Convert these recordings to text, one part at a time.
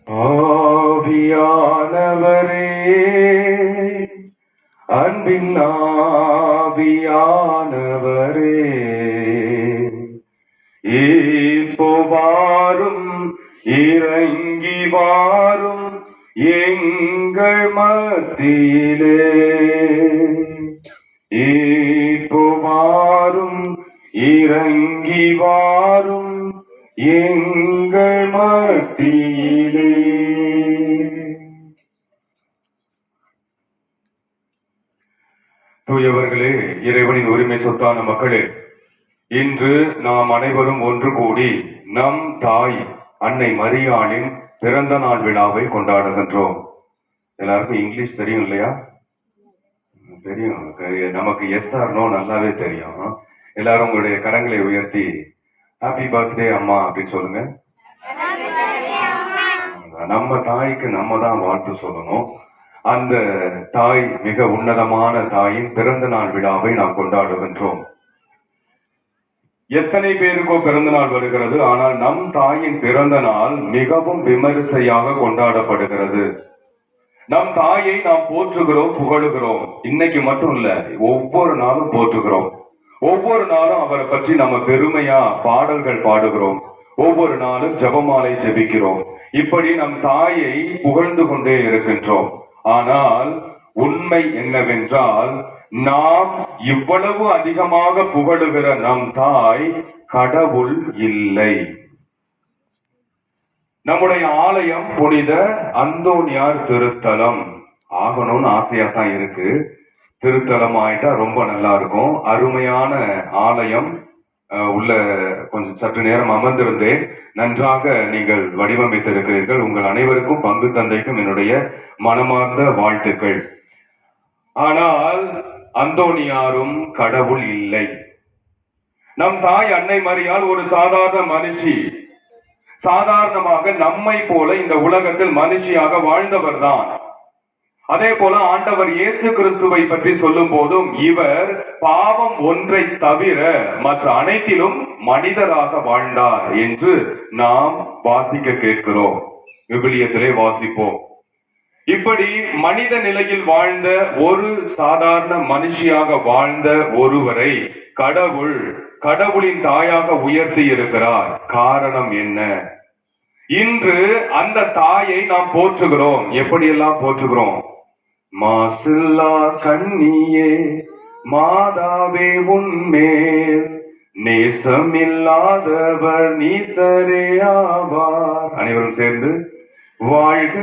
ஆவியானவரே, அன்பின் ஆவியானவரே, இப்போ வாரும், இறங்கி வாரும் எங்கள் மத்தியிலே. இப்போ வாரும், இறங்கி வாரும் எங்கள் மத்தியிலே. தூயவர்களே, இறைவனின் உரிமை சொத்தான மக்களே, இன்று நாம் அனைவரும் ஒன்று கூடி நம் தாய் அன்னை மரியாளின் பிறந்த நாள் விழாவை கொண்டாடுகின்றோம். எல்லாருக்கும் இங்கிலீஷ் தெரியும் இல்லையா? தெரியும். நமக்கு எஸ் ஆர் நோ நல்லாவே தெரியும். எல்லாரும் உங்களுடைய கரங்களை உயர்த்தி ஹாப்பி பர்த்டே அம்மா அப்படின்னு சொல்லுங்க. நம்ம தாய்க்கு நம்ம தான் வாழ்த்து சொல்லணும். அந்த தாய், மிக உன்னதமான தாயின் பிறந்த நாள் விழாவை நாம் கொண்டாடுகின்றோம். எத்தனை பேருக்கோ பிறந்த நாள் வருகிறது, ஆனால் நம் தாயின் பிறந்த நாள் மிகவும் விமரிசையாக கொண்டாடப்படுகிறது. நம் தாயை நாம் போற்றுகிறோம், புகழுகிறோம். இன்னைக்கு மட்டும் இல்ல, ஒவ்வொரு நாளும் போற்றுகிறோம். ஒவ்வொரு நாளும் அவரை பற்றி நம்ம பெருமையா பாடல்கள் பாடுகிறோம். ஒவ்வொரு நாளும் ஜெபமாலை ஜெபிக்கிறோம். இப்படி நம் தாயை புகழ்ந்து கொண்டே இருக்கின்றோம். ஆனால் உண்மை என்னவென்றால், நாம் இவ்வளவு அதிகமாக புகழுகிற நம் தாய் கடவுள் இல்லை. நம்முடைய ஆலயம் புனித அந்தோனியார் திருத்தலம் ஆகணும்னு ஆசையா தான் இருக்கு. திருத்தலம் ஆயிட்டா ரொம்ப நல்லா இருக்கும். அருமையான ஆலயம். உள்ள கொஞ்சம் சற்று நேரம் அமர்ந்திருந்தேன். நன்றாக நீங்கள் வடிவமைத்திருக்கிறீர்கள். உங்கள் அனைவருக்கும், பங்கு தந்தைக்கும் என்னுடைய மனமார்ந்த வாழ்த்துக்கள். ஆனால் அந்தோனியாரும் கடவுள் இல்லை. நம் தாய் அன்னை மரியாள் ஒரு சாதாரண மனுஷி. சாதாரணமாக நம்மை போல இந்த உலகத்தில் மனுஷியாக வாழ்ந்தவர் தான். அதே போல ஆண்டவர் இயேசு கிறிஸ்துவை பற்றி சொல்லும் போதும், இவர் பாவம் ஒன்றை தவிர மற்ற அனைத்திலும் மனிதராக வாழ்ந்தார் என்று நாம் வாசிக்க கேட்கிறோம். விவிலியத்திலே வாசிப்போம். இப்படி மனித நிலையில் வாழ்ந்த ஒரு சாதாரண மனுஷியாக வாழ்ந்த ஒருவரை கடவுளின் தாயாக உயர்த்தி இருக்கிறார். காரணம் என்ன? இன்று அந்த தாயை நாம் போற்றுகிறோம். எப்படியெல்லாம் போற்றுகிறோம்? மாசில்லா கண்ணியே, மாதாவே உன்மேல் நேசமில்லாதவர் நீசரே ஆவார். அனைவரும் சேர்ந்து வாழ்க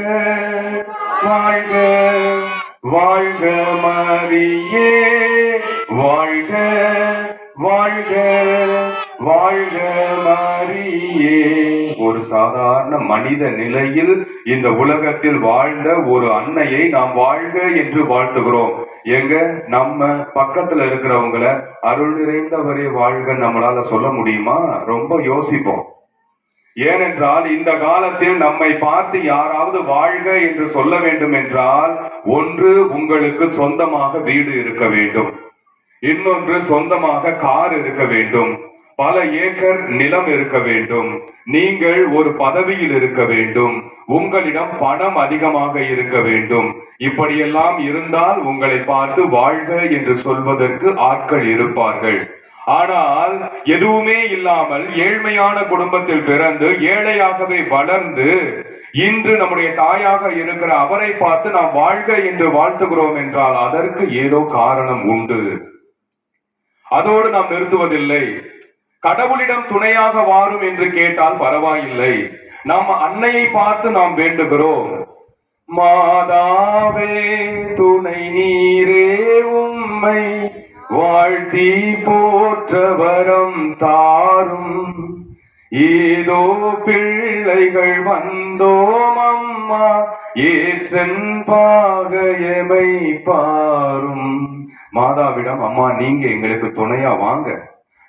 வாழ்க வாழ்க மரியே, வாழ்க வாழ்க வாழ்க மரியே. ஒரு சாதாரண மனித நிலையில் இந்த உலகத்தில் வாழ்ந்த ஒரு அன்னையை நாம் வாழ்க என்று வாழ்த்துகிறோம். எங்க நம்ம பக்கத்துல இருக்கிறவங்கள அருள் நிறைந்தவரே வாழ்க நம்மளால சொல்ல முடியுமா? ரொம்ப யோசிப்போம். ஏனென்றால் இந்த காலத்தில் நம்மை பார்த்து யாராவது வாழ்க என்று சொல்ல வேண்டும் என்றால், ஒன்று உங்களுக்கு சொந்தமாக வீடு இருக்க வேண்டும், இன்னொன்று சொந்தமாக கார் இருக்க வேண்டும், பல ஏக்கர் நிலம் இருக்க வேண்டும், நீங்கள் ஒரு பதவியில் இருக்க வேண்டும், உங்களிடம் பணம் அதிகமாக இருக்க வேண்டும். இப்படியெல்லாம் இருந்தால் உங்களை பார்த்து வாழ்க என்று சொல்வதற்கு ஆட்கள் இருப்பார்கள். ஆனால் எதுவுமே இல்லாமல் ஏழ்மையான குடும்பத்தில் பிறந்து ஏழையாகவே வளர்ந்து இன்று நம்முடைய தாயாக இருக்கிற அவரை பார்த்து நாம் வாழ்க என்று வாழ்த்துகிறோம் என்றால் அதற்கு ஏதோ காரணம் உண்டு. அதோடு நாம் நிறுத்துவதில்லை. கடவுளிடம் துணையாக வாரும் என்று கேட்டால் பரவாயில்லை. நாம் அன்னையை பார்த்து நாம் வேண்டுகிறோம். மாதாவே துணை நீரே, உம்மை வாழ்த்தி போற்ற வரம் தாரும். ஏதோ பிள்ளைகள் வந்தோம் அம்மா, ஏற்றன் பாகையமை பாரும். மாதாவிடம், அம்மா நீங்க எங்களுக்கு துணையா வாங்க,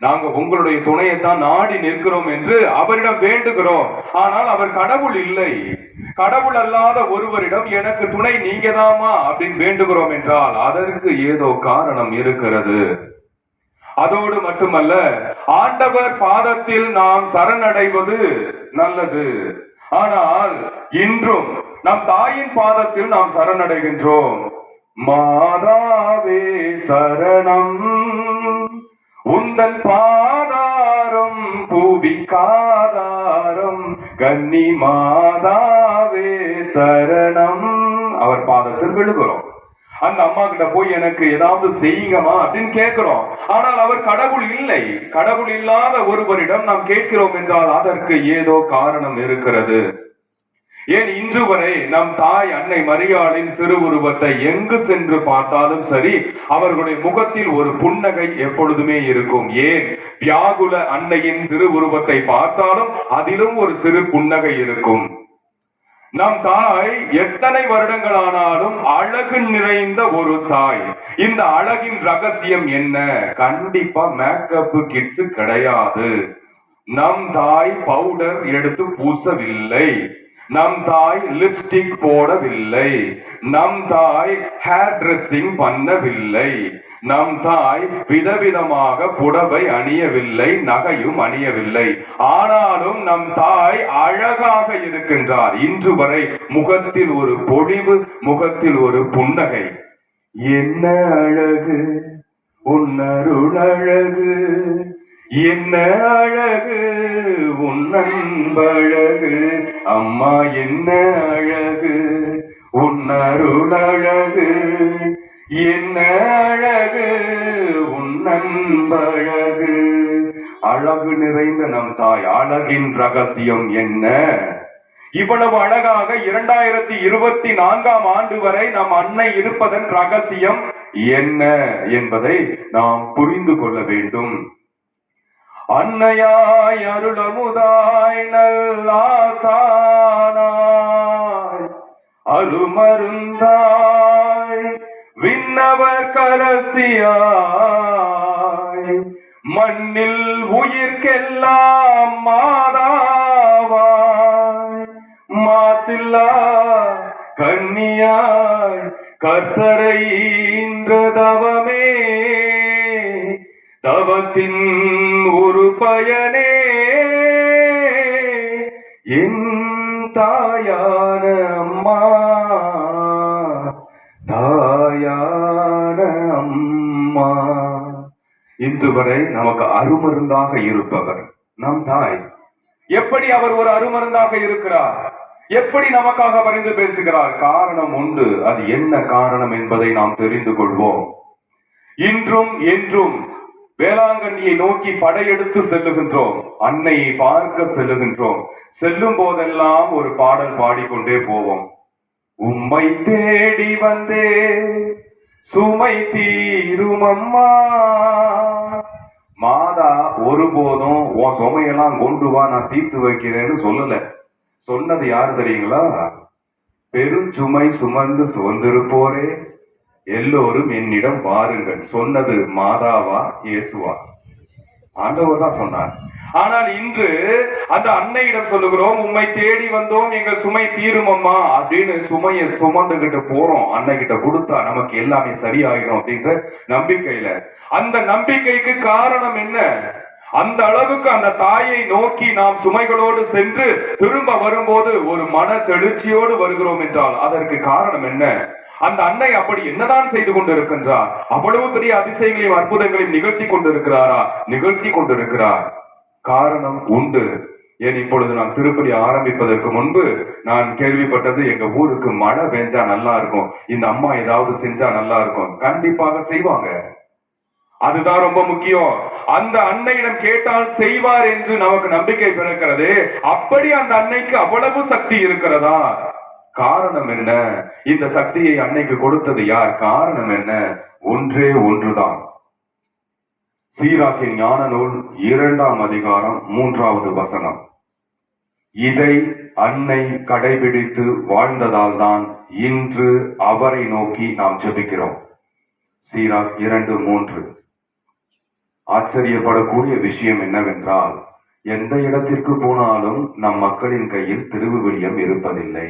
நாங்க உங்களுடைய துணையைத்தான் நாடி நிற்கிறோம் என்று அவரிடம் வேண்டுகிறோம். ஆனால் அவர் கடவுள் இல்லை. கடவுள் அல்லாத ஒருவரிடம் எனக்கு துணை நீங்க தாமா அப்படின்னு வேண்டுகிறோம் என்றால் அதற்கு ஏதோ காரணம் இருக்கிறது. அதோடு மட்டுமல்ல, ஆண்டவர் பாதத்தில் நாம் சரணடைவது நல்லது. ஆனால் இன்றும் நம் தாயின் பாதத்தில் நாம் சரணடைகின்றோம். மாதாவே சரணம், உந்தன் பாதாரம் பூவிக்காதாரம், கன்னி மாதாவே சரணம். அவர் பாதத்தில் விழுகிறோம். அந்த அம்மா கிட்ட போய் எனக்கு ஏதாவது செய்யுங்கம்மா அப்படின்னு கேட்கிறோம். ஆனால் அவர் கடவுள் இல்லை. கடவுள் இல்லாத ஒருவரிடம் நாம் கேட்கிறோம் என்றால் அதற்கு ஏதோ காரணம் இருக்கிறது. ஏன் இன்று வரை நம் தாய் அன்னை மரியாளின் திருவுருவத்தை எங்கு சென்று பார்த்தாலும் சரி, அவர்களுடைய முகத்தில் ஒரு புன்னகை எப்பொழுதுமே இருக்கும். ஏன் வியாகுல அன்னையின் திருவுருவத்தை பார்த்தாலும் அதிலும் ஒரு சிறு புன்னகை இருக்கும். நம் தாய் எத்தனை வருடங்களானாலும் அழகு நிறைந்த ஒரு தாய். இந்த அழகின் ரகசியம் என்ன? கண்டிப்பா மேக்கப் கிட்ஸ் கிடையாது. நம் தாய் பவுடர் எடுத்து பூசவில்லை. நம் தாய் லிப்ஸ்டிக் போடவில்லை. நம் தாய் ஹேர் டிரெஸ்ஸிங் பண்ணவில்லை. நம் தாய் விதவிதமாக புடவை அணியவில்லை, நகையும் அணியவில்லை. ஆனாலும் நம் தாய் அழகாக இருக்கின்றார். இன்று வரை முகத்தில் ஒரு பொழிவு, முகத்தில் ஒரு புன்னகை. என்ன அழகு உன்னருள் அழகு, என்ன அழகு உன் அன்பழகு, அம்மா என்ன அழகு உன்னருள் அழகு, என்ன அழகு உன் அன்பழகு. அழகு நிறைந்த நம் தாய். அழகின் ரகசியம் என்ன? இவ்வளவு அழகாக 2024ஆம் ஆண்டு வரை நம் அன்னை இருப்பதன் ரகசியம் என்ன என்பதை நாம் புரிந்து கொள்ள வேண்டும். அன்னையாய் அருளமுதாய் நல்லாசானாய் அருமருந்தாய் விண்ணவர் கரசியாய் மண்ணில் உயிர்க்கெல்லாம் மாதாவாய் மாசில்லா கன்னியாய் கர்த்தரை ஈன்ற தவமே தவத்தின் ஒரு பயனே என் தாயான அம்மா தாயான அம்மா. இன்று வரை நமக்கு அருமருந்தாக இருப்பவர் நம் தாய். எப்படி அவர் ஒரு அருமருந்தாக இருக்கிறார்? எப்படி நமக்காக பரிந்து பேசுகிறார்? காரணம் உண்டு. அது என்ன காரணம் என்பதை நாம் தெரிந்து கொள்வோம். இன்றும் என்றும் வேளாங்கண்ணியை நோக்கி படையெடுத்து செல்லுகின்றோம். அன்னையை பார்க்க செல்லுகின்றோம். செல்லும் போதெல்லாம் ஒரு பாடல் பாடிக்கொண்டே போவோம். உம்மை தேடி வந்தே சுமை தீரும் அம்மா. மாதா ஒருபோதும் உன் சுமையெல்லாம் கொண்டு வா, நான் தீர்த்து வைக்கிறேன்னு சொல்லல. சொன்னது யாரு தெரியுங்களா? பெருஞ்சுமை சுமந்து சுமந்திருப்போரே எல்லோரும் என்னிடம் வாருங்கள். சொன்னது மாதாவா இயேசுவா? ஆண்டவர் தான் சொன்னார். ஆனால் இன்று அந்த அன்னையிடம் சொல்லுகிறோம், உம்மை தேடி வந்தோம், எங்கள் சுமை தீரும் அம்மா அப்படின்னு சுமையை சுமந்துகிட்டு போறோம். அன்னை கிட்ட கொடுத்தா நமக்கு எல்லாமே சரியாயிடும் அப்படின்ற நம்பிக்கையில. அந்த நம்பிக்கைக்கு காரணம் என்ன? அந்த அளவுக்கு அந்த தாயை நோக்கி நாம் சுமைகளோடு சென்று திரும்ப வரும்போது ஒரு மன தெளிச்சியோடு வருகிறோம் என்றால் அதற்கு காரணம் என்ன? அந்த அன்னை அப்படி என்னதான் செய்து கொண்டிருக்கின்றார்? அவ்வளவு பெரிய அதிசயங்களையும் அற்புதங்களையும் நிகழ்த்தி கொண்டிருக்கிறாரா? நிகழ்த்தி கொண்டிருக்கிறார். காரணம் உண்டு. ஏன் இப்பொழுது நான் திருப்பலி ஆரம்பிப்பதற்கு முன்பு நான் கேள்விப்பட்டது, எங்க ஊருக்கு மழை பெஞ்சா நல்லா இருக்கும், இந்த அம்மா ஏதாவது செஞ்சா நல்லா இருக்கும். கண்டிப்பாக செய்வாங்க. அதுதான் ரொம்ப முக்கியம். அந்த அன்னையிடம் கேட்டால் செய்வார் என்று நமக்கு நம்பிக்கை பிறக்கிறது. அப்படி அந்த அன்னைக்கு அவ்வளவு சக்தி இருக்கிறதா? காரணம் என்ன? இந்த சக்தியை அன்னைக்கு கொடுத்தது யார்? காரணம் என்ன? ஒன்றே ஒன்றுதான். சீராக்கின் ஞான நூல் 2ஆம் அதிகாரம் 3வது வசனம். இதை அன்னை கடைபிடித்து வாழ்ந்ததால் தான் இன்று அவரை நோக்கி நாம் ஜெபிக்கிறோம். சீராக் 2:3. ஆச்சரியப்படக்கூடிய விஷயம் என்னவென்றால், எந்த இடத்திற்கு போனாலும் நம் மக்களின் கையில் திருவிவிலியம் இருப்பதில்லை.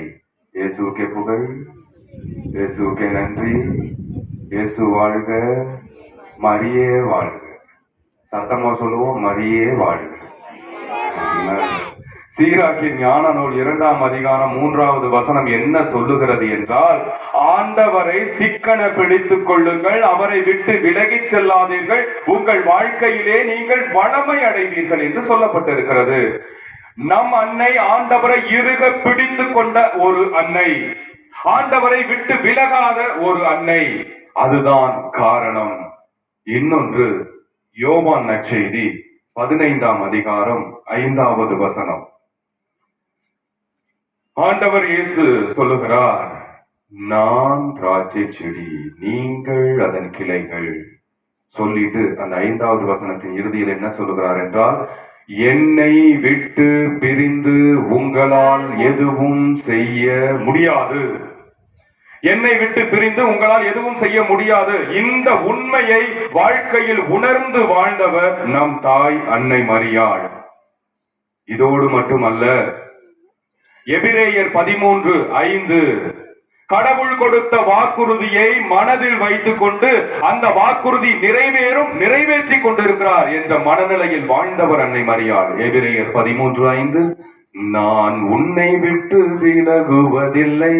இயேசுவுக்கே புகழ், இயேசுவுக்கே நன்றி, இயேசு வாழ்க, மரியே வாழ்க. சத்தமா சொல்லுவோம், மரியே வாழ்க. சீராக்கின் ஞான நூல் 2ஆம் அதிகாரம் 3வது வசனம் என்ன சொல்லுகிறது என்றால், ஆண்டவரை சிக்கன பிடித்துக் கொள்ளுங்கள், அவரை விட்டு விலகிச் செல்லாதீர்கள், உங்கள் வாழ்க்கையிலே நீங்கள் வளமை அடைவீர்கள் என்று சொல்லப்பட்டிருக்கிறது. நம் அன்னை ஆண்டவரை இறுக பிடித்துக் கொண்ட ஒரு அன்னை, ஆண்டவரை விட்டு விலகாத ஒரு அன்னை. அதுதான் காரணம். இன்னொன்று, யோவான் நற்செய்தி 15ஆம் அதிகாரம் 5வது வசனம். ஆண்டவர் இயேசு சொல்லுகிறார், நான் திராட்சை செடி, நீங்கள் அதன் கிளைகள். சொல்லிட்டு அந்த 5வது வசனத்தின் இறுதியில் என்ன சொல்லுகிறார் என்றால், என்னை விட்டு பிரிந்து உங்களால் எதுவும் செய்ய முடியாது. என்னை விட்டு பிரிந்து உங்களால் எதுவும் செய்ய முடியாது. இந்த உண்மையை வாழ்க்கையில் உணர்ந்து வாழ்ந்தவர் நம் தாய் அன்னை மரியாள். இதோடு மட்டுமல்ல, எபிரேயர் 13:5 கடவுள் கொடுத்த வாக்குறுதியை மனதில் வைத்துக் கொண்டு அந்த வாக்குறுதி நிறைவேற்றி கொண்டிருக்கிறார் என்ற மனநிலையில் வாழ்ந்தவர் அன்னை மரியாள். எபிரேயர் 13:5 நான் உன்னை விட்டு விலகுவதில்லை,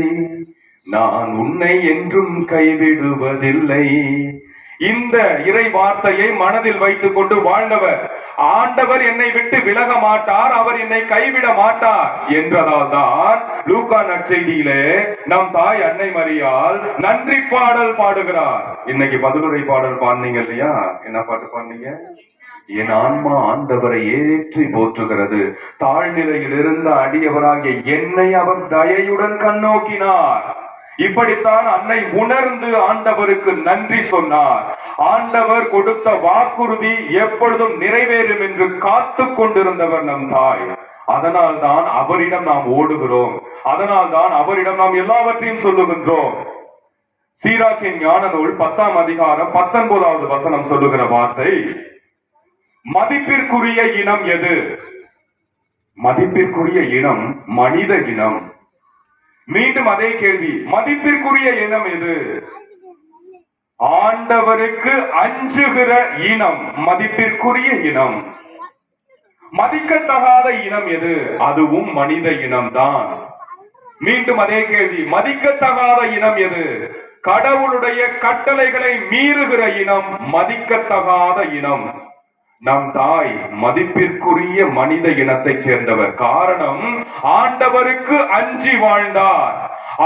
நான் உன்னை என்றும் கைவிடுவதில்லை. இந்த இறை வார்த்தையை மனதில் வைத்துக் கொண்டு வாழ்ந்தவர். ஆண்டவர் என்னை விட்டு விலக மாட்டார், அவர் என்னை கைவிட மாட்டார் என்றதால் தான் லூக்கா நற்செய்தியிலே நம் தாய் அன்னை மரியாள் நன்றி பாடல் பாடுகிறார். இன்னைக்கு பதிலுரை பாடல் பாடுனீங்க இல்லையா? என்ன பாட்டு பாடுனீங்க? என் ஆன்மா ஆண்டவரை ஏற்றி போற்றுகிறது, தாழ்நிலையில் இருந்த அடியவராகிய என்னை அவர் தயையுடன் கண்ணோக்கினார். இப்படித்தான் அன்னை உணர்ந்து ஆண்டவருக்கு நன்றி சொன்னார். ஆண்டவர் கொடுத்த வாக்குறுதி எப்பொழுதும் நிறைவேறும் என்று காத்து கொண்டிருந்தவர் நம் தாய். அதனால் தான் அவரிடம் நாம் ஓடுகிறோம், அதனால் தான் அவரிடம் நாம் எல்லாவற்றையும் சொல்லுகின்றோம். சீராக்கின் ஞான நூல் 10ஆம் அதிகாரம் 19வது வசனம் சொல்லுகிற வார்த்தை, மதிப்பிற்குரிய இனம் எது? மதிப்பிற்குரிய இனம் மனித இனம். மீண்டும் அதே கேள்வி, மதிப்பிற்குரிய இனம் எது? ஆண்டவருக்கு அஞ்சுகிற இனம் மதிப்பிற்குரிய இனம். மதிக்கத்தகாத இனம் எது? அதுவும் மனித இனம்தான். மீண்டும் அதே கேள்வி, மதிக்கத்தகாத இனம் எது? கடவுளுடைய கட்டளைகளை மீறுகிற இனம் மதிக்கத்தகாத இனம். நம் தாய் மதிப்பிற்குரிய மனித இனத்தை சேர்ந்தவர். காரணம், ஆண்டவருக்கு அஞ்சி வாழ்ந்தார்,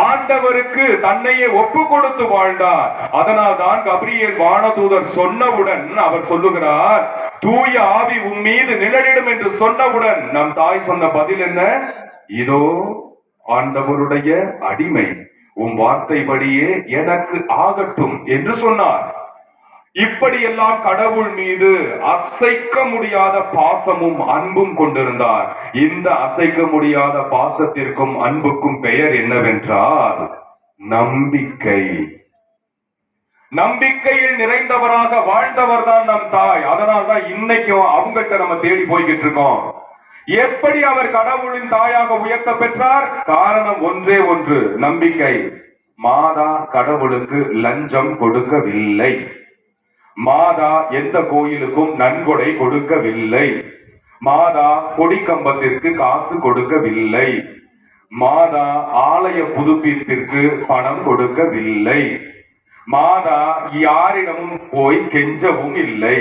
ஆண்டவருக்கு தன்னையே ஒப்பு கொடுத்து வாழ்ந்தார். அதனால் தான் கபிரியேல் வானதூதர் சொன்னவுடன் அவர் சொல்லுகிறார், தூய ஆவி உன் மீது நிழலிடும் என்று சொன்னவுடன் நம் தாய் சொன்ன பதில் என்ன? இதோ ஆண்டவருடைய அடிமை, உன் வார்த்தைப்படியே எனக்கு ஆகட்டும் என்று சொன்னார். இப்படியெல்லாம் கடவுள் மீது அசைக்க முடியாத பாசமும் அன்பும் கொண்டிருந்தார். இந்த அசைக்க முடியாத பாசத்திற்கும் அன்புக்கும் பெயர் என்னவென்றால் நம்பிக்கை. நம்பிக்கையில் நிறைந்தவராக வாழ்ந்தவர் தான் நம் தாய். அதனால் தான் இன்னைக்கும் அவங்கள்ட்ட நம்ம தேடி போய்கிட்டு இருக்கோம். எப்படி அவர் கடவுளின் தாயாக உயர்த்த பெற்றார்? காரணம் ஒன்றே ஒன்று, நம்பிக்கை. மாதா கடவுளுக்கு லஞ்சம் கொடுக்கவில்லை, மாதா எந்த கோயிலுக்கும் நன்கொடை கொடுக்கவில்லை, மாதா கொடிக்கம்பத்திற்கு காசு கொடுக்கவில்லை, மாதா ஆலய புதுப்பிப்பிற்கு பணம் கொடுக்கவில்லை, மாதா யாரிடமும் போய் கெஞ்சவும் இல்லை.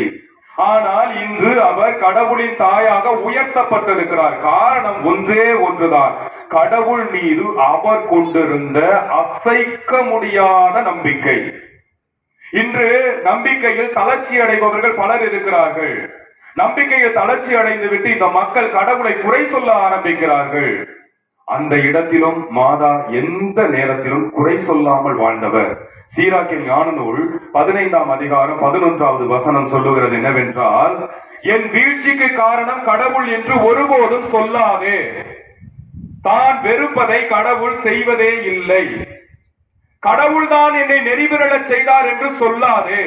ஆனால் இன்று அவர் கடவுளின் தாயாக உயர்த்தப்பட்டிருக்கிறார். காரணம் ஒன்றே ஒன்றுதான், கடவுள் மீது அவர் கொண்டிருந்த அசைக்க முடியாத நம்பிக்கை. இன்று நம்பிக்கையில் தளர்ச்சி அடைபவர்கள் பலர் இருக்கிறார்கள். நம்பிக்கையில் தளர்ச்சி அடைந்து விட்டு இந்த மக்கள் கடவுளை குறை சொல்ல ஆரம்பிக்கிறார்கள். அந்த இடத்திலும் மாதா எந்த நேரத்திலும் குறை சொல்லாமல் வாழ்ந்தவர். சீராக்கின் ஞான நூல் 15ஆம் அதிகாரம் 11வது வசனம் சொல்லுகிறது என்னவென்றால், என் வீழ்ச்சிக்கு காரணம் கடவுள் என்று ஒருபோதும் சொல்லாதே, தான் வெறுப்பதை கடவுள் செய்வதே இல்லை, கடவுள் தான் என்னை நெறிபிரள செய்தார் என்று சொல்லாதே,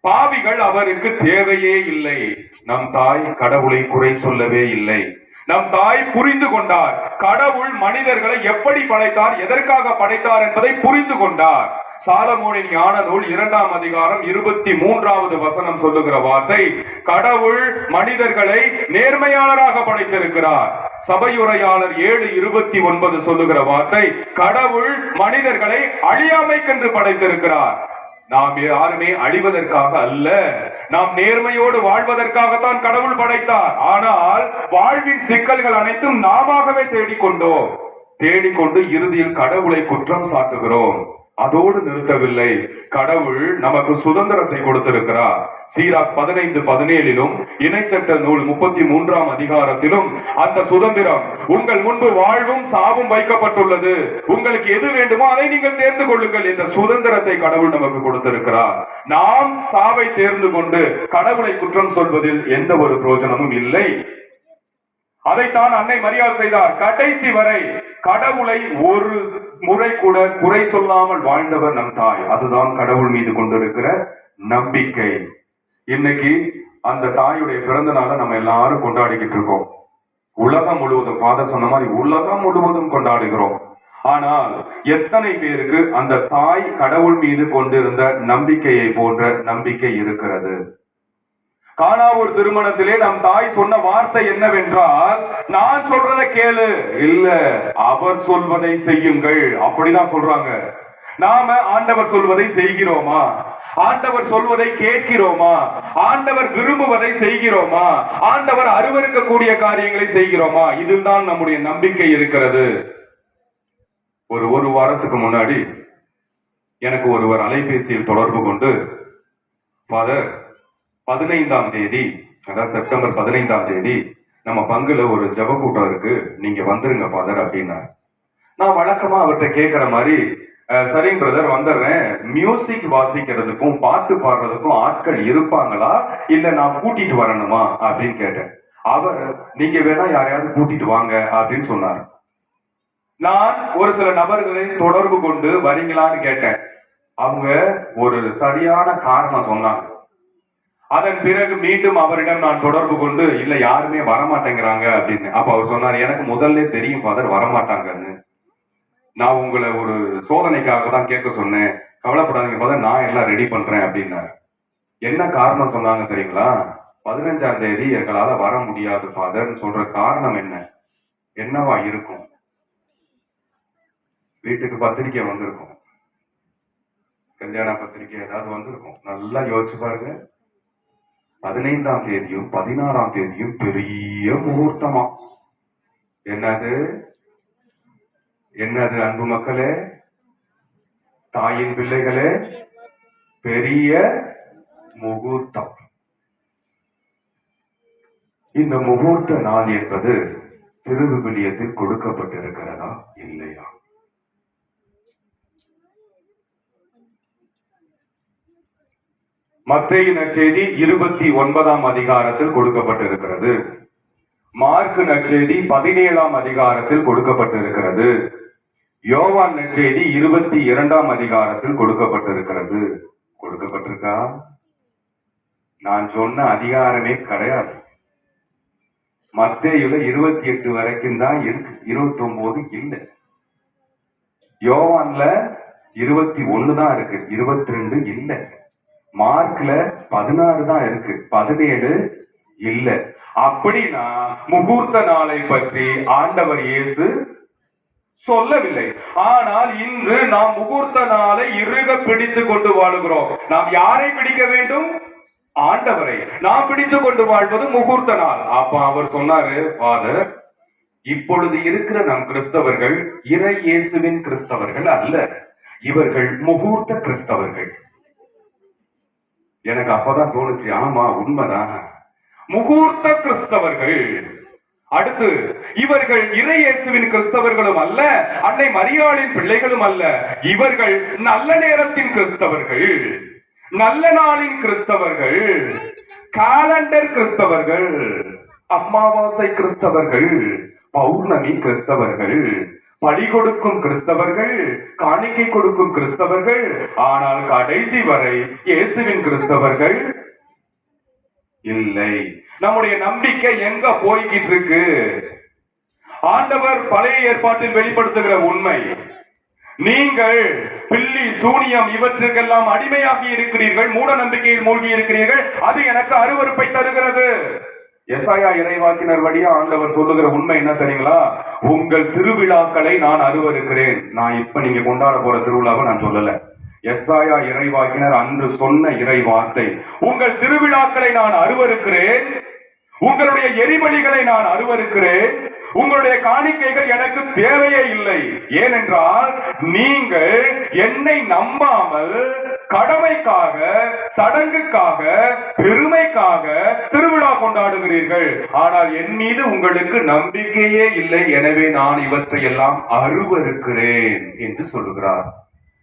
பாவிகள் அவருக்கு தேவையே இல்லை. நம் தாய் கடவுளை குறை சொல்லவே இல்லை. நம் தாய் புரிந்து கொண்டார், கடவுள் மனிதர்களை எப்படி படைத்தார், எதற்காக படைத்தார் என்பதை புரிந்து கொண்டார். சாலமோனின் ஞான நூல் 2ஆம் அதிகாரம் 23வது வசனம் சொல்லுகிற வார்த்தை, கடவுள் மனிதர்களை நேர்மையாளராக படைத்திருக்கிறார். சபையுரையாளர் 7:29 சொல்லுகிற வார்த்தை, கடவுள் மனிதர்களை அழியாமைக்கென்று படைத்திருக்கிறார். நாம் யாருமே அழிவதற்காக அல்ல, நாம் நேர்மையோடு வாழ்வதற்காகத்தான் கடவுள் படைத்தார். ஆனால் வாழ்வின் சிக்கல்கள் அனைத்தும் நாமவே தேடிக்கொண்டு இறுதியில் கடவுளை குற்றம் சாட்டுகிறோம். அதோடு நிறுத்தவில்லை, கடவுள் நமக்கு சுதந்திரத்தை கொடுத்திருக்கிறார். சீராக் 15:17 இணைச்சட்ட நூல் 33ஆம் அதிகாரத்திலும் அந்த சுதந்திரம், உங்கள் முன்பு வாழ்வும் சாவும் வைக்கப்பட்டுள்ளது, உங்களுக்கு எது வேண்டுமோ அதை நீங்கள் தேர்ந்து கொள்ளுங்கள் என்ற சுதந்திரத்தை கடவுள் நமக்கு கொடுத்திருக்கிறார். நாம் சாவை தேர்ந்து கொண்டு கடவுளை குற்றம் சொல்வதில் எந்த ஒரு பிரயோஜனமும் இல்லை. அதைத்தான் அன்னை மரியாள் செய்தார். கடைசி வரை கடவுளை ஒரு முறை கூட குறை சொல்லாமல் வாழ்ந்தவர் நம் தாய். அதுதான் கடவுள் மீது கொண்டிருக்கிற நம்பிக்கை. இன்னைக்கு அந்த தாயுடைய பிறந்த நாளை நம்ம எல்லாரும் கொண்டாடிக்கிட்டு இருக்கோம். உலகம் முழுவதும், ஃபாதர் சொன்ன மாதிரி உலகம் முழுவதும் கொண்டாடுகிறோம். ஆனால் எத்தனை பேருக்கு அந்த தாய் கடவுள் மீது கொண்டிருந்த நம்பிக்கையை போன்ற நம்பிக்கை இருக்கிறது? கானாவூர் திருமணத்திலே நம் தாய் சொன்ன வார்த்தை என்னவென்றால், நான் சொல்றதை கேளு, இல்ல அவர் சொல்வதை செய்யுங்கள். அப்படிதான் சொல்றாங்க. நாம ஆண்டவர் சொல்வதை செய்கிறோமா? ஆண்டவர் சொல்வதை கேட்கிறோமா? ஆண்டவர் விரும்புவதை செய்கிறோமா? ஆண்டவர் அருவருக்கக்கூடிய காரியங்களை செய்கிறோமா? இதுதான் நம்முடைய நம்பிக்கை இருக்கிறது. ஒரு வாரத்துக்கு முன்னாடி எனக்கு ஒருவர் அலைபேசியில் தொடர்பு கொண்டு, ஃபாதர் 15ஆம் தேதி, அதாவது செப்டம்பர் 15ஆம் தேதி நம்ம பங்குல ஒரு ஜப கூட்டம் இருக்கு, நீங்க வந்துருங்க ஃபாதர் அப்படின்னா. நான் வழக்கமா அவர்கிட்ட கேட்கிற மாதிரி, சரிங்க பிரதர் வந்துடுறேன், மியூசிக் வாசிக்கிறதுக்கும் பாட்டு பாடுறதுக்கும் ஆட்கள் இருப்பாங்களா, இல்ல நான் கூட்டிட்டு வரணுமா அப்படின்னு கேட்டேன். அவர், நீங்க வேணா யாரையாவது கூட்டிட்டு வாங்க அப்படின்னு சொன்னார். நான் ஒரு சில நபர்களை தொடர்பு கொண்டு வரீங்களான்னு கேட்டேன். அவங்க ஒரு சரியான காரணம் சொன்னாங்க. அதன் பிறகு மீண்டும் அவரிடம் நான் தொடர்பு கொண்டு, இல்ல யாருமே வரமாட்டேங்கிறாங்க அப்படின்னு. அப்ப அவர் சொன்னார், எனக்கு முதல்ல தெரியும் ஃபாதர் வரமாட்டாங்கன்னு, நான் உங்களை ஒரு சோதனைக்காக தான் கேட்க சொன்னேன், கவலைப்படாதீங்க ஃபாதர், நான் எல்லாம் ரெடி பண்றேன் அப்படின்னாரு. என்ன காரணம் சொன்னாங்க தெரியுங்களா? 15ஆம் தேதி எங்களால வர முடியாது ஃபாதர்ன்னு சொல்ற காரணம் என்னவா இருக்கும்? வீட்டுக்கு பத்திரிக்கை வந்திருக்கும், கல்யாண பத்திரிக்கை ஏதாவது வந்திருக்கும். நல்லா யோசிச்சு பாருங்க. 15ஆம் தேதியும் 16ஆம் தேதியும் பெரிய முகூர்த்தமா. என்னது அன்பு மக்களே, தாயின் பிள்ளைகளே, பெரிய முகூர்த்தம். இந்த முகூர்த்த நாள் என்பது திருவிவிலியத்தில் கொடுக்கப்பட்டிருக்கிறதா இல்லையா? மத்தேயு நற்செய்தி 29ஆம் அதிகாரத்தில் கொடுக்கப்பட்டிருக்கிறது. மார்க்கு நற்செய்தி 17ஆம் அதிகாரத்தில் கொடுக்கப்பட்டிருக்கிறது. யோவான் நற்செய்தி 22ஆம் அதிகாரத்தில் கொடுக்கப்பட்டிருக்கிறது. கொடுக்கப்பட்டிருக்கா? நான் சொன்ன அதிகாரமே கிடையாது. மத்தேயுல 28 வரைக்கும் தான் இருக்கு, 29 இல்லை. யோவான்ல 21 தான் இருக்கு, 22 இல்லை. மார்க்ல 16 தான் இருக்கு, 17 இல்ல. அப்படின்னா முகூர்த்த நாளை பற்றி ஆண்டவர் இயேசு சொல்லவில்லை. ஆனால் இன்று நாம் முகூர்த்த நாளை இறுக பிடித்துக் கொண்டு வாழுகிறோம். நாம் யாரை பிடிக்க வேண்டும்? ஆண்டவரை. நாம் பிடித்துக் கொண்டு வாழ்வது முகூர்த்த நாள். அப்ப அவர் சொன்னாரு, ஃபாதர், இப்பொழுது இருக்கிற நம் கிறிஸ்தவர்கள் இறை இயேசுவின் கிறிஸ்தவர்கள் அல்ல, இவர்கள் முகூர்த்த கிறிஸ்தவர்கள். எனக்கு அப்பதான் தோணுச்சு, ஆமா உண்மைதான், முகூர்த்த கிறிஸ்தவர்கள். அடுத்து, இவர்கள் இறை இயேசுவின் கிறிஸ்தவர்களும் அல்ல, அன்னை மரியாளின் பிள்ளைகளும் அல்ல, இவர்கள் நல்ல நேரத்தின் கிறிஸ்தவர்கள், நல்ல நாளின் கிறிஸ்தவர்கள், காலண்டர் கிறிஸ்தவர்கள், அமாவாசை கிறிஸ்தவர்கள், பௌர்ணமி கிறிஸ்தவர்கள், பலி கொடுக்கும் கிறிஸ்தவர்கள், காணிக்கை கொடுக்கும் கிறிஸ்தவர்கள். ஆனால் கடைசி வரை இயேசுவின் கிறிஸ்தவர்கள் இல்லை. நம்முடைய நம்பிக்கை எங்க போய்கிட்டு இருக்கு? ஆண்டவர் பழைய ஏற்பாட்டில் வெளிப்படுத்துகிற உண்மை, நீங்கள் பில்லி சூனியம் இவற்றுக்கெல்லாம் அடிமையாகி இருக்கிறீர்கள், மூட நம்பிக்கையில் மூழ்கி இருக்கிறீர்கள், அது எனக்கு அருவருப்பை தருகிறது. எசாயா இறைவாக்கினர் வழியா ஆண்டவர் சொல்லுகிற உண்மை என்ன தெரியுங்களா? உங்கள் திருவிழாக்களை நான் அருவருக்கிறேன். நான் இப்ப நீங்க கொண்டாட போற திருவிழாவை நான் சொல்லல. எசாயா இறைவாக்கினர் அன்று சொன்ன இறை வார்த்தை, உங்கள் திருவிழாக்களை நான் அருவருக்கிறேன், உங்களுடைய எரிபலிகளை நான் அருவருக்கிறேன், உங்களுடைய காணிக்கைகள் எனக்கு தேவையே இல்லை. ஏனென்றால் நீங்கள் என்னை நம்பாமல் கடமைக்காக, சடங்குக்காக, பெருமைக்காக திருவிழா கொண்டாடுகிறீர்கள். ஆனால் என் மீது உங்களுக்கு நம்பிக்கையே இல்லை. எனவே நான் இவற்றை எல்லாம் அருவருக்கிறேன் என்று சொல்லுகிறார்.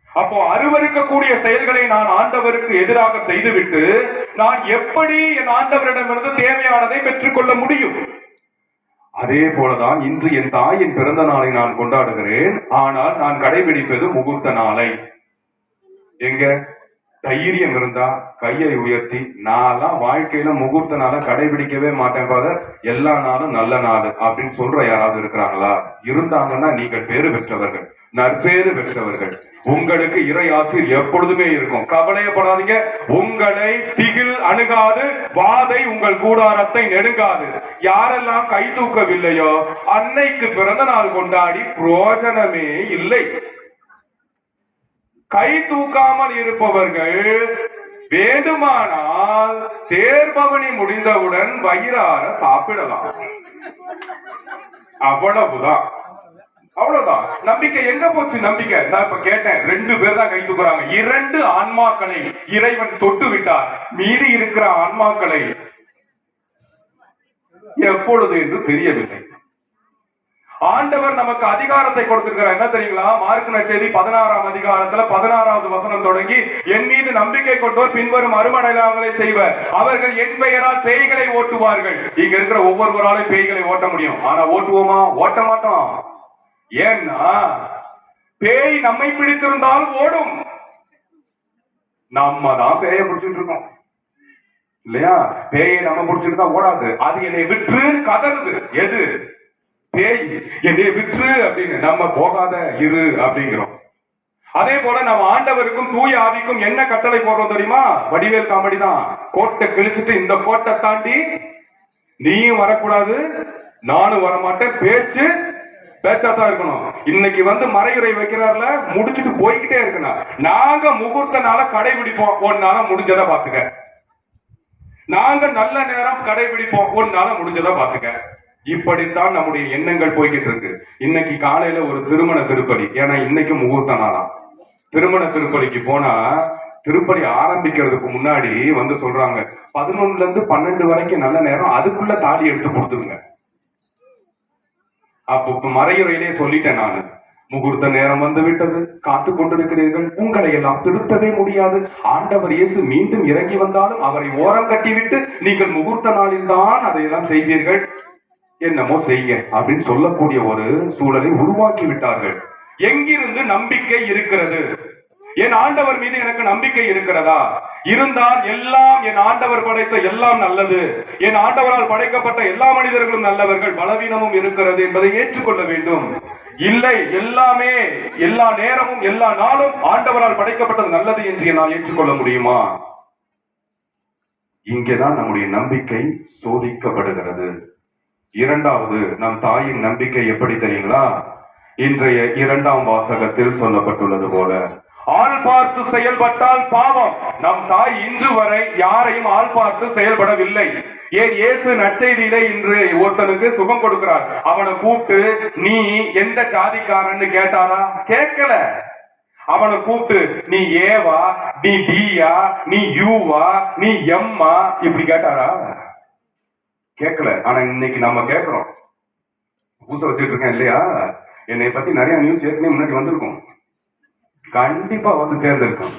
அப்போ அருவருக்கக்கூடிய செயல்களை நான் ஆண்டவருக்கு எதிராக செய்துவிட்டு நான் எப்படி என் ஆண்டவரிடமிருந்து தேவையானதை பெற்றுக்கொள்ள முடியும்? அதே போலதான் இன்று என் தாயின் பிறந்த நாளை நான் கொண்டாடுகிறேன். ஆனால் நான் கடைபிடிப்பது முகூர்த்த நாளை. எங்க தைரியம் இருந்தா கையை உயர்த்தி, நான்லாம் வாழ்க்கையில முகூர்த்த நாளை கடைபிடிக்கவே மாட்டேன் ஃபாதர், எல்லா நாளும் நல்ல நாள் அப்படின்னு சொல்ற யாராவது இருக்கிறாங்களா? இருந்தாங்கன்னா நீங்கள் பேறு பெற்றவர்கள், நற்பேறு பெற்றவர்கள். உங்களுக்கு இறை ஆசீர் எப்பொழுதுமே இருக்கும். கவலையப்படாதீங்க. உங்களை திகில் அணுகாது, வாதை உங்கள் கூடாரத்தை நெடுங்காது. யாரெல்லாம் கை தூக்கவில்லையோ அன்னைக்கு பிறந்த நாள் கொண்டாடி பிரயோஜனமே இல்லை. கை தூக்காமல் இருப்பவர்கள் வேண்டுமானால் தேர்பவனி முடிந்தவுடன் வயிறார சாப்பிடலாம். அவ்வளவுதான், அவ்வளவுதான். நம்பிக்கை எங்க போச்சு? நம்பிக்கை நான் இப்ப கேட்டேன், 2 பேர் தான் கை தூக்குறாங்க. 2 ஆன்மாக்களை இறைவன் தொட்டு விட்டார். மீதி இருக்கிற ஆன்மாக்களை எப்பொழுது என்று தெரியவில்லை. ஆண்டவர் நமக்கு அதிகாரத்தை கொடுத்திருக்கிறார். என்ன தெரியுங்களா? மார்க் நற்செய்தி 16ஆம் அதிகாரத்துல 16வது வசனம் தொடங்கி, என் மீது நம்பிக்கை கொண்டோர் பின்வரும் அருமடையாளங்களை செய்வர், அவர்கள் என் பெயரால் பேய்களை ஓட்டுவார்கள். இங்க இருக்கிற ஒவ்வொருவராலும் பேய்களை ஓட்ட முடியும். ஆனா ஓட்டுவோமா? ஓட்ட மாட்டோம். ஏன்னா பேய் நம்மை பிடித்திருந்தால் ஓடும். நம்ம தான் பேயை பிடிச்சிட்டு இருக்கோம் இல்லையா? பேயை நம்ம பிடிச்சிட்டு தான் ஓடாது. அது என்னை விற்று கதறுது. எது? பேய் என்னை விற்று அப்படின்னு. நம்ம போகாத இரு அப்படிங்கிறோம். அதே போல நம்ம ஆண்டவருக்கும் தூய ஆவிக்கும் என்ன கட்டளை போடுறோம் தெரியுமா? வடிவேல் காமெடி தான். கோட்டை கிழிச்சிட்டு இந்த கோட்டை தாண்டி நீயும் வரக்கூடாது, நானும் வரமாட்டேன், பேச்சாதான் இருக்கணும். இன்னைக்கு மறையுறை வைக்கிறார்ல, முடிச்சுட்டு போய்கிட்டே இருக்கணும். நாங்க முகூர்த்த நாள கடைபிடிப்போம், ஒன்னால முடிஞ்சதை பாத்துக்க. நாங்க நல்ல நேரம் கடைபிடிப்போம், ஒன்னால முடிஞ்சதை பாத்துக்க. இப்படித்தான் நம்முடைய எண்ணங்கள் போய்கிட்டு இருக்கு. இன்னைக்கு காலையில ஒரு திருமண திருப்பலி, ஏன்னா இன்னைக்கு முகூர்த்த நாளாம். திருமண திருப்பலிக்கு போனா திருப்பலி ஆரம்பிக்கிறதுக்கு முன்னாடி சொல்றாங்க, 11ல இருந்து 12 வரைக்கும் நல்ல நேரம், அதுக்குள்ள தாலி எடுத்து கொடுத்துருங்க. அப்ப மறையுறையிலே சொல்லிட்டேன் நானு, முகூர்த்த நேரம் வந்து விட்டது, காத்து கொண்டிருக்கிறீர்கள், உங்களை எல்லாம் திருத்தவே முடியாது. ஆண்டவர் இயேசு மீண்டும் இறங்கி வந்தாலும் அவரை ஓரம் கட்டிவிட்டு நீங்கள் முகூர்த்த நாளில் தான் அதையெல்லாம் செய்வீர்கள், என்னமோ செய்ய அப்படின்னு சொல்லக்கூடிய ஒரு சூழலை உருவாக்கி விட்டார்கள். எங்கிருந்து நம்பிக்கை இருக்கிறது? என் ஆண்டவர் மீது எனக்கு நம்பிக்கை இருக்கிறதா? இருந்தால் எல்லாம் என் ஆண்டவர் படைத்த எல்லாம் நல்லது, என் ஆண்டவரால் படைக்கப்பட்ட எல்லா மனிதர்களும் நல்லவர்கள், பலவீனமும் இருக்கிறது என்பதை ஏற்றுக்கொள்ள வேண்டும். இல்லை, எல்லாமே எல்லா நேரமும் எல்லா நாளும் ஆண்டவரால் படைக்கப்பட்டது நல்லது என்று நான் ஏற்றுக்கொள்ள முடியுமா? இங்கேதான் நம்முடைய நம்பிக்கை சோதிக்கப்படுகிறது. இரண்டாவது, நம் தாயின் நம்பிக்கை எப்படி தெரியுங்களா? இன்றைய 2ஆம் வாசகத்தில் சொல்லப்பட்டுள்ளது போல, ஆள் பார்த்து செயல்பட்டால் பாவம். நம் தாய் இன்று வரை யாரையும் ஆள் பார்த்து செயல்படவில்லை. ஏன் இயேசு நற்செய்தியிலே இன்று ஒருத்தனுக்கு சுகம் கொடுக்கிறார். அவனை கூப்பிட்டு நீ எந்த ஜாதிக்காரன்னு கேட்டாரா? கேட்கல. அவனை கூப்பிட்டு நீ ஏவா, நீ டியா, நீ யூவா, நீ எம்மா இப்படி கேட்டாரா? கேட்கல. ஆனா இன்னைக்கு நாம கேட்கிறோம். பூச வச்சுட்டு இருக்கேன் இல்லையா? என்னை பத்தி நிறைய நியூஸ் ஏற்கனவே முன்னாடி வந்திருக்கும், கண்டிப்பா சேர்ந்திருக்கும்.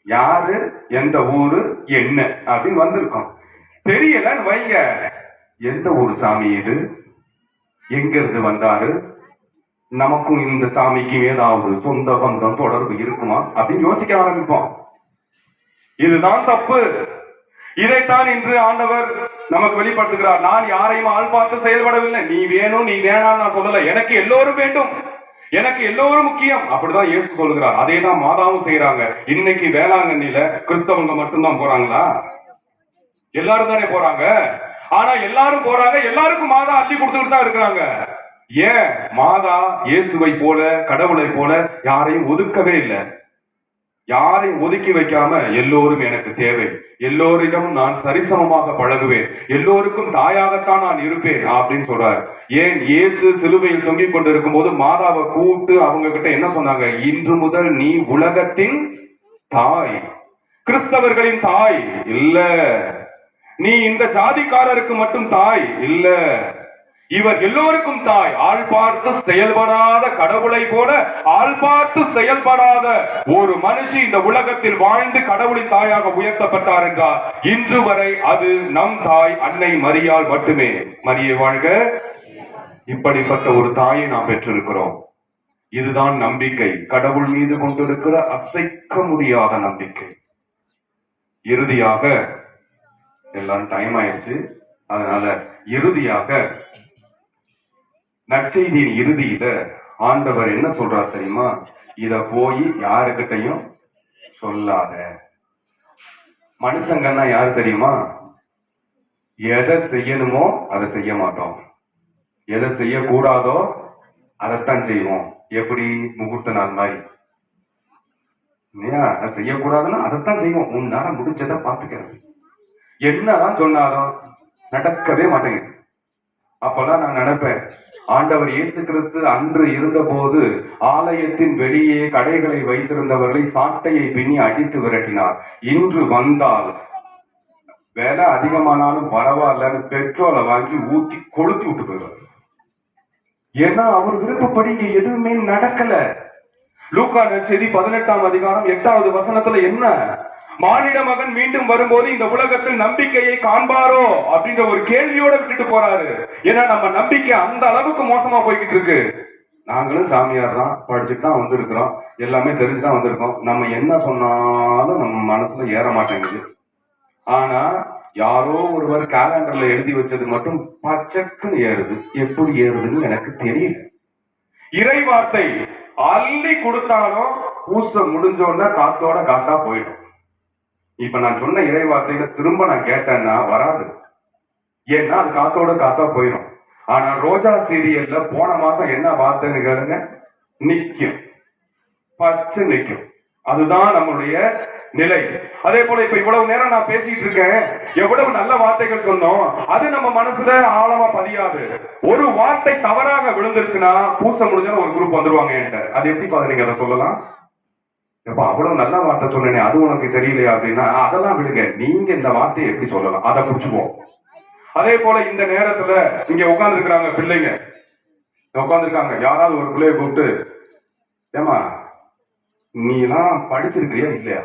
யாரு, எந்த ஊரு, என்ன அப்படின்னு வந்திருக்கோம். தெரியலன்னு வைங்க, எந்த ஊரு சாமி இது, எங்க இருந்து வந்தாரு, நமக்கும் இந்த சாமிக்கும் ஏதாவது சொந்த பந்தம் தொடர்பு இருக்குமா அப்படின்னு யோசிக்க ஆரம்பிப்போம். இதுதான் தப்பு. இதைத்தான் இன்று ஆண்டவர் நமக்கு வெளிப்படுத்துகிறார். நான் யாரையும் ஆள் பார்த்து செயல்படவில்லை. நீ வேணும், நீ வேணாம் நான் சொல்லல. எனக்கு எல்லோரும் வேண்டும். எனக்கு எல்லோரும் முக்கியம், அப்படிதான் இயேசு சொல்லுகிறார். அதே தான் மாதாவும் செய்யறாங்க. இன்னைக்கு வேளாங்கண்ணில கிறிஸ்தவங்க மட்டும்தான் போறாங்களா? எல்லாரும் தானே போறாங்க. ஆனா எல்லாரும் போறாங்க, எல்லாருக்கும் மாதா அள்ளி கொடுத்துட்டு தான் இருக்கிறாங்க. ஏன்? மாதா இயேசுவை போல, கடவுளை போல யாரையும் ஒதுக்கவே இல்லை. யாரையும் ஒதுக்கி வைக்காம எல்லோரும் எனக்கு தேவை, எல்லோரிடம் நான் சரிசமமாக பழகுவேன், எல்லோருக்கும் தாயாகத்தான் நான் இருப்பேன் அப்படின்னு சொல்றாரு. ஏன்? இயேசு சிலுவையில் தொங்கிக் கொண்டிருக்கும் போது மாதாவை கூப்பிட்டு அவங்க கிட்ட என்ன சொன்னாங்க? இன்று முதல் நீ உலகத்தின் தாய், கிறிஸ்தவர்களின் தாய் இல்ல, நீ இந்த ஜாதிக்காரருக்கு மட்டும் தாய் இல்ல, இவர் எல்லோருக்கும் தாய். ஆள் பார்த்து செயல்படாத கடவுளை போல ஆள் பார்த்து செயல்படாத ஒரு மனுஷி இந்த உலகத்தில் வாழ்ந்து கடவுளின் தாயாக உயர்த்தப்பட்டார் என்றார். இன்று வரை அது நம் தாய் அன்னை மரியாள் மட்டுமே. மரியே வாழ்க. இப்படிப்பட்ட ஒரு தாயை நாம் பெற்றிருக்கிறோம். இதுதான் நம்பிக்கை, கடவுள் மீது கொண்டிருக்கிற அசைக்க முடியாத நம்பிக்கை. இறுதியாக, எல்லாம் டைம் ஆயிடுச்சு, அதனால இறுதியாக நற்செய்தியின் இறுதியில ஆண்டவர் என்ன சொல்றார் தெரியுமா? இத போய் யாருக்கிட்டையும் சொல்லாத. மனுஷங்கன்னா யாரு தெரியுமா? எதை செய்யணுமோ அதை செய்ய மாட்டோம், எதை செய்யக்கூடாதோ அதைத்தான் செய்வோம். எப்படி? முகூர்த்த நாள் மாதிரி. அதை செய்யக்கூடாதுன்னா அதைத்தான் செய்வோம். உன்னால முடிஞ்சதை பார்த்துக்கிறது. என்னதான் சொன்னாலும் நடக்கவே மாட்டேங்குது. அப்பெல்லாம் நான் நினைப்பேன், ஆண்டவர் இயேசு கிறிஸ்து அன்று இருந்த போது ஆலயத்தின் வெளியே கடைகளை வைத்திருந்தவர்களை சாட்டையை பின்னி அடித்து விரட்டினார். இன்று வந்தால் விலை அதிகமானாலும் பரவாயில்லன்னு பெட்ரோலை வாங்கி ஊத்தி கொளுத்தி விட்டு போயிடுவார். ஏன்னா அவர் விருப்பப்படி எதுவுமே நடக்கல. லூக்கா நற்செய்தி 18ஆம் அதிகாரம் 8வது வசனத்துல என்ன? மானிட மகன் மீண்டும் வரும்போது இந்த உலகத்தில் நம்பிக்கையை காண்பாரோ அப்படின்ற ஒரு கேள்வியோட விட்டுட்டு போறாரு. ஏன்னா நம்ம நம்பிக்கை அந்த அளவுக்கு மோசமா போய்கிட்டு இருக்கு. நாங்களும் சாமியார் தான், படிச்சுட்டு தான் வந்திருக்கிறோம், எல்லாமே தெரிஞ்சுதான் வந்திருக்கோம். நம்ம என்ன சொன்னாலும் நம்ம மனசுல ஏற மாட்டேங்குது. ஆனா யாரோ ஒருவர் கேலண்டர்ல எழுதி வச்சது மட்டும் பச்சக்குன்னு ஏறுது. எப்படி ஏறுதுன்னு எனக்கு தெரியல. இறை வார்த்தை அள்ளி கொடுத்தாலும் பூச முடிஞ்சோன்னா காத்தோட காத்தா போயிடும். இப்ப நான் சொன்ன இறை வார்த்தையில திரும்ப நான் கேட்டேன்னா வராது. ஏன்னா அது காத்தோட காத்தா போயிடும். ஆனா ரோஜா சீரியல்ல போன மாசம் என்ன வார்த்தைன்னு கேளுங்க, நிக்கும், பச்சை நிக்கும். அதுதான் நம்மளுடைய நிலை. அதே போல இப்ப இவ்வளவு நேரம் நான் பேசிட்டு இருக்கேன், எவ்வளவு நல்ல வார்த்தைகள் சொன்னோம், அது நம்ம மனசுல ஆழமா பதியாது. ஒரு வார்த்தை தவறாக விழுந்துருச்சுன்னா பூச முடிஞ்சா ஒரு குரூப் வந்துருவாங்க என்கிட்ட. அது எப்படி பாரு நீங்க அதை சொல்லலாம்? எப்ப அவ்வளவு நல்ல வார்த்தை சொன்னேனே அது உனக்கு தெரியலையா அப்படின்னா அதெல்லாம் விடுங்க. நீங்க இந்த வார்த்தையை எப்படி சொல்லலாம் அதை புடிச்சுப்போம். அதே போல இந்த நேரத்துல இங்க உட்கார்ந்து இருக்கிறாங்க பிள்ளைங்க, உட்கார்ந்துருக்காங்க. யாராவது ஒரு பிள்ளைய கூப்பிட்டு, ஏமா நீ எல்லாம் படிச்சிருக்கிறியா இல்லையா,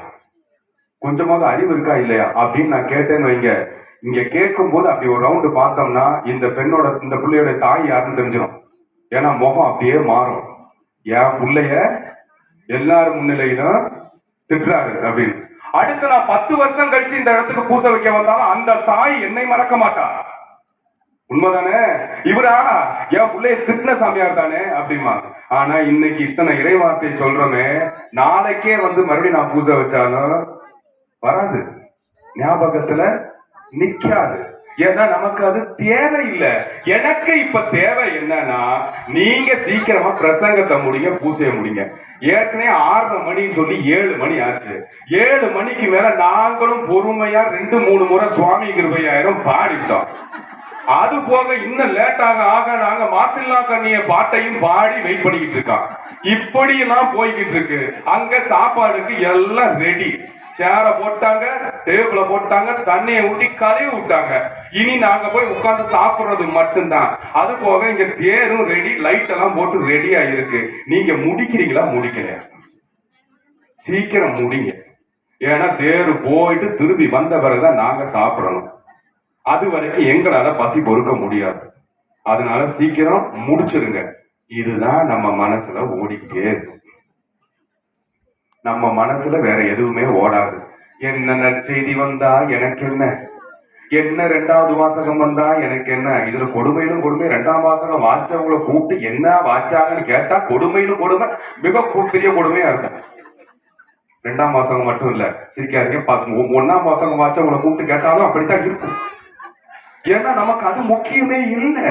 கொஞ்சமாவது அறிவு இருக்கா இல்லையா அப்படின்னு நான் கேட்டேன்னு வைங்க. இங்க கேட்கும் போது அப்படி ஒரு ரவுண்டு பார்த்தோம்னா இந்த பெண்ணோட, இந்த பிள்ளையோட தாய் யாருன்னு தெரிஞ்சிடும். ஏன்னா முகம் அப்படியே மாறும். என் பிள்ளைய எல்லாரும் முன்னிலையிலும் திட்டுறாரு அப்படின்னு. அடுத்து நான் 10 வருஷம் கழிச்சு இந்த இடத்துக்கு பூச வைக்க வந்தாலும் அந்த தாய் என்னை மறக்க மாட்டா. உண்மைதானே? இவரா என் பிள்ளைய திட்டின சாமியார் தானே அப்படிமா. ஆனா இன்னைக்கு இத்தனை இறைவார்த்தை சொல்றோமே, நாளைக்கே வந்து மறுபடியும் நான் பூஜை வச்சாலும் வராது, ஞாபகத்துல நிக்காது. ஏன்னா நமக்கு அது தேவையில்லை. எனக்கு இப்ப தேவை என்னன்னா, நீங்க சீக்கிரமா பிரசங்கத்தை முடிங்க, பூசைய முடிங்க. ஏற்கனவே 6:30 மணின்னு சொல்லி 7 மணி ஆச்சு. 7 மணிக்கு மேல நாங்களும் பொறுமையா 2-3 முறை சுவாமி கிருபையாயிரம் பாடிட்டோம். அது போக இன்னும் லேட்டாக ஆக நாங்க மாசில்லா கண்ணிய பாட்டையும் பாடி வெயிட் பண்ணிக்கிட்டு இருக்கோம். இப்படி எல்லாம் போய்கிட்டு இருக்கு. அங்க சாப்பாடுக்கு எல்லாம் ரெடி. சேர போட்டாங்க, டேபிள போட்டாங்க, தண்ணியை ஊட்டி கழுவி விட்டாங்க. இனி நாங்க போய் உட்கார்ந்து சாப்பிடுறது மட்டும்தான். அது போக இங்க தேரும் ரெடி, லைட் எல்லாம் போட்டு ரெடியா இருக்கு. நீங்க முடிக்கிறீங்களா? முடிக்கல, சீக்கிரம் முடிங்க. ஏன்னா தேரு போயிட்டு திரும்பி வந்த பிறகுதான் நாங்க சாப்பிடணும். அது வரைக்கும் எங்களால பசி பொறுக்க முடியாது. அதனால சீக்கிரம் முடிச்சிருங்க. இதுதான் நம்ம மனசுல ஓடிக்கிட்டே இருக்கும். நம்ம மனசுல வேற எதுவுமே ஓடாது. என்ன நற்செய்தி வந்தா எனக்கு என்ன, என்ன 2வது வாசகம் வந்தா எனக்கு என்ன? இதுல கொடுமையிலும் கொடுமை. 2ஆம் வாசகம் வாச்சவங்களை கூப்பிட்டு என்ன வாச்சாங்கன்னு கேட்டா கொடுமையிலும் கொடுமை, மிக பெரிய கொடுமையா இருக்கும். 2ஆம் வாசகம் மட்டும் இல்ல, சிரிக்காதீங்க. 1ஆம் வாசகம் வாச்சவங்களை கூப்பிட்டு கேட்டாலும் அப்படித்தான் இருக்கும். ஏன்னா நமக்கு அது முக்கியமே இல்லை.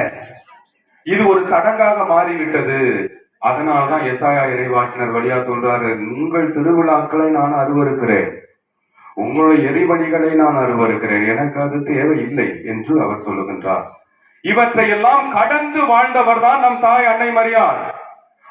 இது ஒரு சடங்காக மாறிவிட்டது. அதனால்தான் எசாயா இறைவாக்கினர் வழியா சொல்றாரு, உங்கள் திருவிழாக்களை நான் அருவருக்கிறேன், உங்களுடைய எரிபலிகளை நான் அருவருக்கிறேன், எனக்கு அது தேவையில்லை என்று அவர் சொல்லுகின்றார். இவற்றை எல்லாம் கடந்து வாழ்ந்தவர் தான் நம் தாய் அன்னை மரியாள்.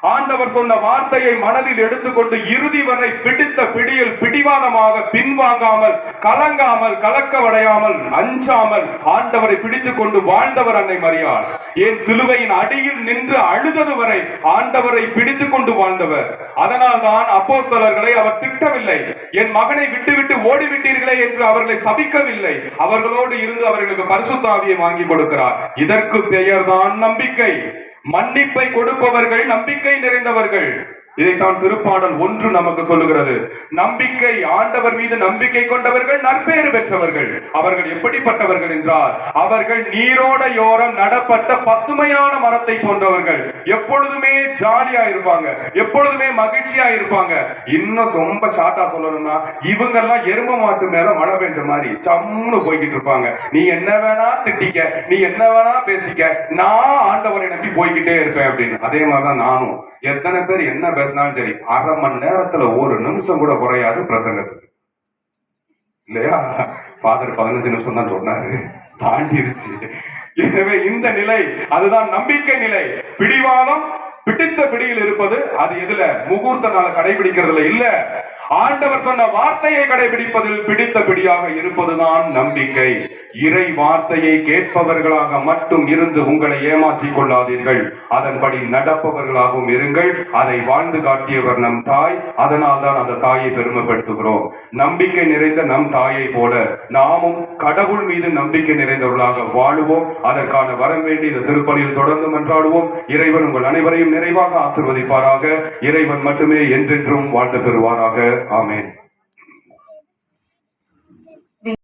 ஆண்டவர் சொன்ன வார்த்தையை மனதில் எடுத்துக்கொண்டு இறுதி வரை பிடித்த பிடியில் பிடிவாதமாக பின்வாங்காமல், கலங்காமல், கலக்கவடையாமல், அஞ்சாமல் ஆண்டவரை பிடித்துக் கொண்டு வாழ்ந்தவர் அன்னை மரியாள். ஏன் சிலுவையின் அடியில் நின்று அழுதது வரை ஆண்டவரை பிடித்துக் கொண்டு வாழ்ந்தவர். அதனால்தான் அப்போஸ்தலர்களை அவர் திட்டவில்லை, என் மகனை விட்டுவிட்டு ஓடிவிட்டீர்களே என்று அவர்களை சபிக்கவில்லை. அவர்களோடு இருந்து அவர்களுக்கு பரிசுத்த ஆவியை வாங்கி கொடுக்கிறார். இதற்கு பெயர்தான் நம்பிக்கை. மன்னிப்பை கொடுப்பவர்கள் நம்பிக்கை நிறைந்தவர்கள். இதைத்தான் திருப்பாடல் 1 நமக்கு சொல்லுகிறது. நம்பிக்கை, ஆண்டவர் மீது நம்பிக்கை கொண்டவர்கள் நற்பேறு பெற்றவர்கள். அவர்கள் எப்படிப்பட்டவர்கள் என்றால், அவர்கள் நீரோடையோரம் நடப்பட்ட பசுமையான மரத்தை போன்றவர்கள். எப்பொழுதுமே ஜாலியா இருப்பாங்க, எப்பொழுதுமே மகிழ்ச்சியா இருப்பாங்க. இன்னும் ரொம்ப ஷார்ட்டா சொல்லணும்னா, இவங்க எல்லாம் எரும மாட்டு மேல மழை பெஞ்ச மாதிரி சம்னு போய்கிட்டு இருப்பாங்க. நீ என்ன வேணா திட்டிக்க, நீ என்ன வேணா பேசிக்க, நான் ஆண்டவரை நம்பி போய்கிட்டே இருப்பேன் அப்படின்னு. அதே மாதிரிதான் நானும். எத்தனை பேர் என்ன பேசினாலும் சரி, அரை மணி நேரத்துல 1 நிமிஷம் கூட குறையாது பிரசங்கத்துக்கு, இல்லையா? ஃபாதர் 15 நிமிஷம் தான் சொன்னாரு, தாண்டிருச்சு. எனவே இந்த நிலை, அதுதான் நம்பிக்கை நிலை. பிடிவாதம், பிடித்த பிடியில் இருப்பது, அது எதுல? முகூர்த்த நாளை கடைபிடிக்கிறதுல இல்ல, ஆண்டவர் சொன்ன வார்த்தையை கடைபிடிப்பதில் பிடித்த பிடியாக இருப்பதுதான் நம்பிக்கை. இறை வார்த்தையை கேட்பவர்களாக மட்டும் இருந்து உங்களை ஏமாற்றிக் கொள்ளாதீர்கள், அதன்படி நடப்பவர்களாகவும் இருங்கள். அதை வாழ்ந்து காட்டியவர் நம் தாய். அதனால் தான் அந்த தாயை பெருமைப்படுத்துகிறோம். நம்பிக்கை நிறைந்த நம் தாயை போல நாமும் கடவுள் மீது நம்பிக்கை நிறைந்தவர்களாக வாழுவோம். அதற்கான வரம் வேண்டி இந்த திருப்பலியில் தொடர்ந்து மன்றாடுவோம். இறைவன் உங்கள் அனைவரையும் நிறைவாக ஆசீர்வதிப்பாராக. இறைவன் மட்டுமே என்றென்றும் வாழ்த்து பெறுவாராக. ஆமென்.